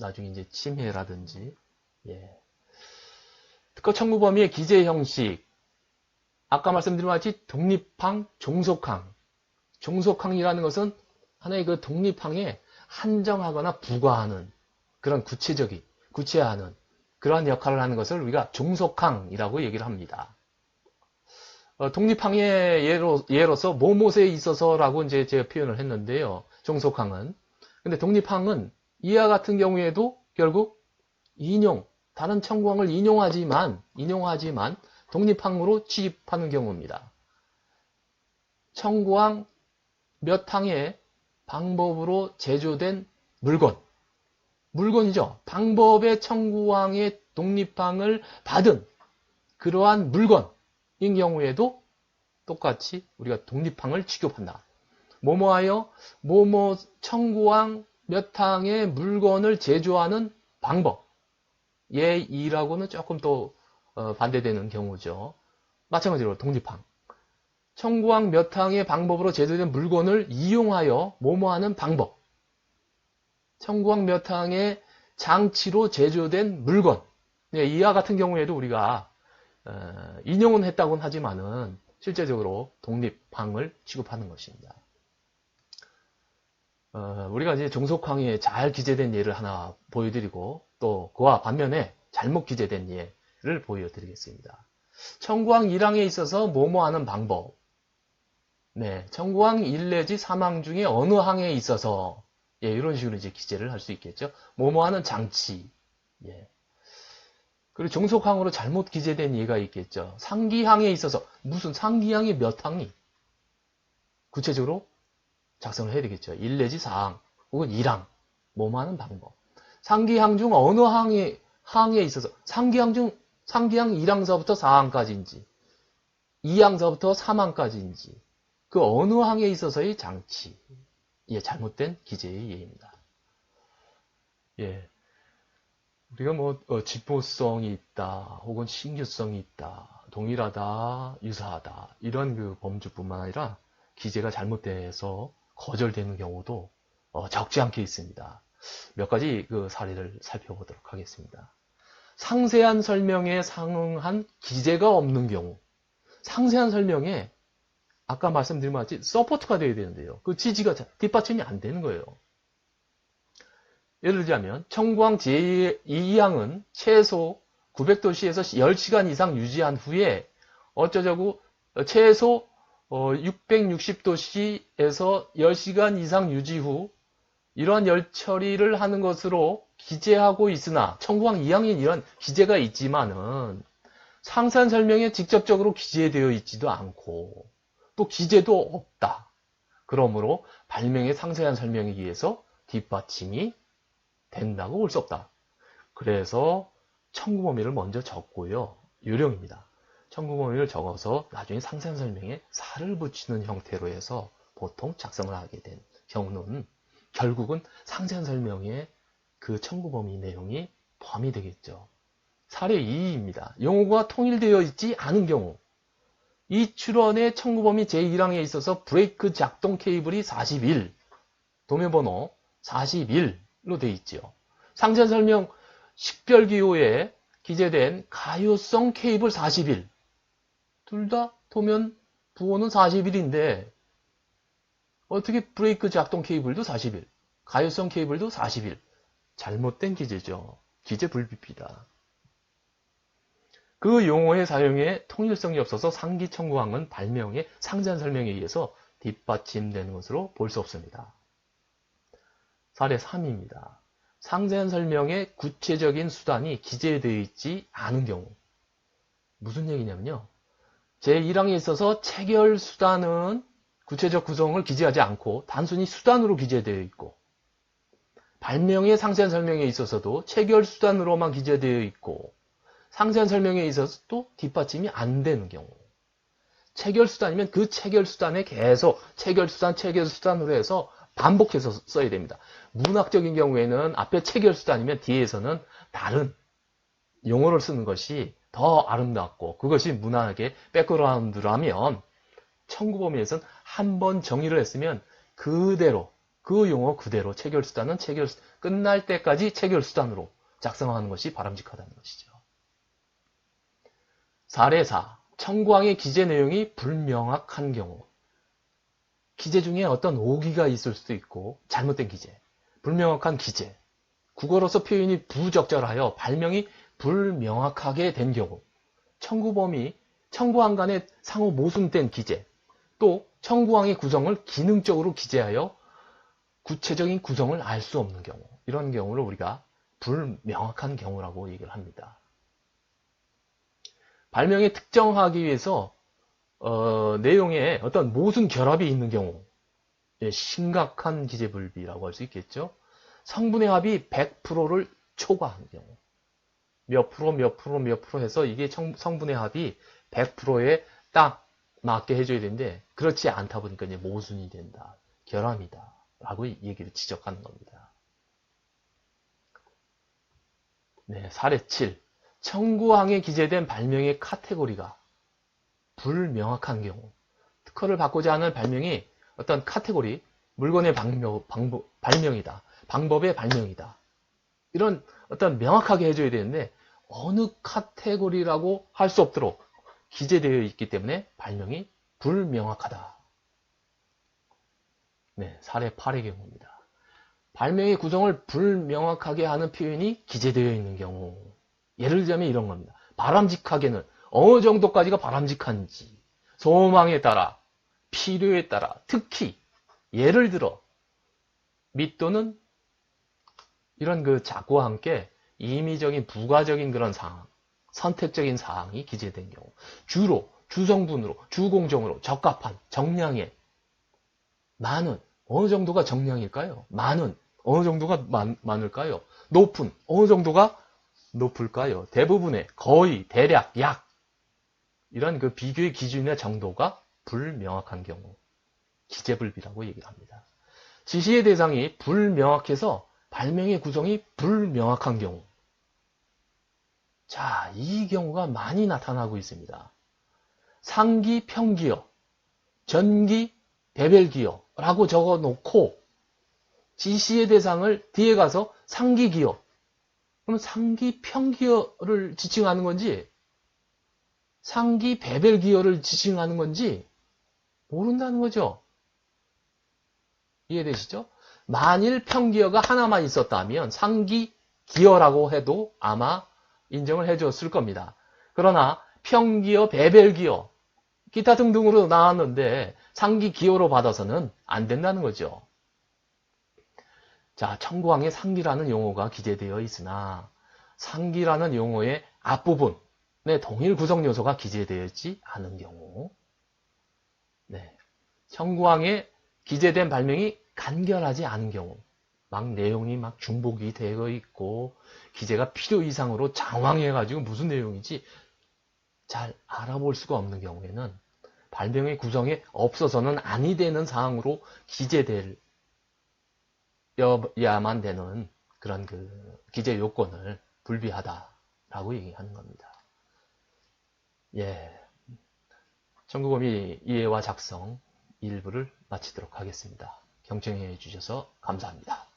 나중에 이제 침해라든지. 예. 특허 청구 범위의 기재 형식. 아까 말씀드린 것 같이 독립항, 종속항. 종속항이라는 것은 하나의 그 독립항에 한정하거나 부과하는 그런 구체화하는 그러한 역할을 하는 것을 우리가 종속항이라고 얘기를 합니다. 독립항의 예로서 뭐뭐에 있어서라고 이제 제가 표현을 했는데요. 종속항은. 근데 독립항은 이와 같은 경우에도 결국 다른 청구항을 인용하지만 독립항으로 취입하는 경우입니다. 청구항 몇 항의 방법으로 제조된 물건이죠. 방법의 청구항의 독립항을 받은 그러한 물건인 경우에도 똑같이 우리가 독립항을 취급한다. 뭐뭐하여 뭐뭐 청구항 몇 항의 물건을 제조하는 방법. 예2라고는 조금 또 반대되는 경우죠. 마찬가지로 독립항. 청구항 몇 항의 방법으로 제조된 물건을 이용하여 뭐뭐하는 방법. 청구항 몇 항의 장치로 제조된 물건. 네, 이와 같은 경우에도 우리가 인용은 했다고는 하지만은 실제적으로 독립항을 취급하는 것입니다. 우리가 이제 종속항에 잘 기재된 예를 하나 보여드리고 또 그와 반면에 잘못 기재된 예를 보여드리겠습니다. 청구항 1항에 있어서 뭐뭐하는 방법. 네, 청구항 1 내지 3항 중에 어느 항에 있어서 예, 이런 식으로 이제 기재를 할 수 있겠죠. 뭐뭐하는 장치. 예. 그리고 종속항으로 잘못 기재된 예가 있겠죠. 상기항에 있어서 무슨 상기항이 몇 항이 구체적으로 작성을 해야 되겠죠. 1 내지 4항 혹은 1항 뭐뭐하는 방법. 상기항 중 어느 항에 있어서 상기항 1항서부터 4항까지인지 2항서부터 3항까지인지 그 어느 항에 있어서의 장치. 예, 잘못된 기재의 예입니다. 예. 우리가 지포성이 있다, 혹은 신규성이 있다, 동일하다, 유사하다, 이런 그 범주뿐만 아니라 기재가 잘못돼서 거절되는 경우도 적지 않게 있습니다. 몇 가지 그 사례를 살펴보도록 하겠습니다. 상세한 설명에 상응한 기재가 없는 경우, 상세한 설명에 아까 말씀드린 것 같이 서포트가 되어야 되는데요. 그 지지가 뒷받침이 안 되는 거예요. 예를 들자면 청구항 제2항은 최소 900도씨에서 10시간 이상 유지한 후에 어쩌자고 최소 660도씨에서 10시간 이상 유지 후 이러한 열 처리를 하는 것으로 기재하고 있으나 청구항 2항엔 이런 기재가 있지만은 상세한 설명에 직접적으로 기재되어 있지도 않고 또 기재도 없다. 그러므로 발명의 상세한 설명에 의해서 뒷받침이 된다고 볼 수 없다. 그래서 청구 범위를 먼저 적고요. 요령입니다. 청구 범위를 적어서 나중에 상세한 설명에 살을 붙이는 형태로 해서 보통 작성을 하게 된 경우는 결국은 상세한 설명에 그 청구 범위 내용이 범위되겠죠. 사례 2입니다. 용어가 통일되어 있지 않은 경우. 이 출원의 청구 범위 제1항에 있어서 브레이크 작동 케이블이 41, 도면번호 41로 되어 있죠. 상세한 설명 식별기호에 기재된 가효성 케이블 41. 둘 다 도면 부호는 41인데 어떻게 브레이크 작동 케이블도 41, 가효성 케이블도 41. 잘못된 기재죠. 기재 불비피다. 그 용어의 사용에 통일성이 없어서 상기 청구항은 발명의 상세한 설명에 의해서 뒷받침되는 것으로 볼 수 없습니다. 사례 3입니다. 상세한 설명에 구체적인 수단이 기재되어 있지 않은 경우. 무슨 얘기냐면요. 제1항에 있어서 체결 수단은 구체적 구성을 기재하지 않고 단순히 수단으로 기재되어 있고 발명의 상세한 설명에 있어서도 체결 수단으로만 기재되어 있고 상세한 설명에 있어서도 뒷받침이 안 되는 경우. 체결 수단이면 그 체결 수단에 계속 체결 수단으로 해서 반복해서 써야 됩니다. 문학적인 경우에는 앞에 체결 수단이면 뒤에서는 다른 용어를 쓰는 것이 더 아름답고 그것이 문학의 백그라운드라면 청구 범위에서는 한 번 정의를 했으면 그대로 그 용어 그대로 체결수단은 끝날 때까지 체결수단으로 작성하는 것이 바람직하다는 것이죠. 사례 4. 청구항의 기재 내용이 불명확한 경우. 기재 중에 어떤 오기가 있을 수도 있고 잘못된 기재, 불명확한 기재, 국어로서 표현이 부적절하여 발명이 불명확하게 된 경우, 청구범위, 청구항 간의 상호 모순된 기재, 또 청구항의 구성을 기능적으로 기재하여 구체적인 구성을 알 수 없는 경우, 이런 경우를 우리가 불명확한 경우라고 얘기를 합니다. 발명에 특정하기 위해서 내용에 어떤 모순 결합이 있는 경우, 심각한 기재불비라고 할 수 있겠죠. 성분의 합이 100%를 초과한 경우, 몇 프로 해서 이게 성분의 합이 100%에 딱 맞게 해줘야 되는데 그렇지 않다 보니까 이제 모순이 된다, 결함이다 라고 얘기를 지적하는 겁니다. 네, 사례 7. 청구항에 기재된 발명의 카테고리가 불명확한 경우, 특허를 받고자 하는 발명이 어떤 카테고리, 물건의 발명이다, 방법의 발명이다, 이런 어떤 명확하게 해줘야 되는데 어느 카테고리라고 할 수 없도록 기재되어 있기 때문에 발명이 불명확하다. 네, 사례 8의 경우입니다. 발명의 구성을 불명확하게 하는 표현이 기재되어 있는 경우, 예를 들자면 이런 겁니다. 바람직하게는 어느 정도까지가 바람직한지, 소망에 따라, 필요에 따라, 특히 예를 들어 및 또는 이런 그 자구와 함께 임의적인 부가적인 그런 상황, 선택적인 사항이 기재된 경우, 주로, 주성분으로, 주공정으로 적합한, 정량의, 많은, 어느 정도가 정량일까요? 많은, 어느 정도가 많을까요? 높은, 어느 정도가 높을까요? 대부분의, 거의, 대략, 약, 이런 그 비교의 기준이나 정도가 불명확한 경우, 기재불비라고 얘기를 합니다. 지시의 대상이 불명확해서 발명의 구성이 불명확한 경우. 자, 이 경우가 많이 나타나고 있습니다. 상기, 평기어, 전기, 배별기어 라고 적어 놓고 지시의 대상을 뒤에 가서 상기기어, 그럼 상기, 평기어를 지칭하는 건지 상기, 배별기어를 지칭하는 건지 모른다는 거죠. 이해되시죠? 만일 평기어가 하나만 있었다면 상기, 기어라고 해도 아마 인정을 해줬을 겁니다. 그러나 평기어, 배별기어, 기타 등등으로 나왔는데 상기, 기어로 받아서는 안 된다는 거죠. 자, 청구항에 상기라는 용어가 기재되어 있으나 상기라는 용어의 앞부분에 동일 구성 요소가 기재되어 있지 않은 경우, 네, 청구항에 기재된 발명이 간결하지 않은 경우, 막 내용이 막 중복이 되어 있고 기재가 필요 이상으로 장황해가지고 무슨 내용인지 잘 알아볼 수가 없는 경우에는 발명의 구성에 없어서는 아니 되는 사항으로 기재되어야만 되는 그런 그 기재 요건을 불비하다라고 얘기하는 겁니다. 예, 청구범위 이해와 작성 일부를 마치도록 하겠습니다. 경청해 주셔서 감사합니다.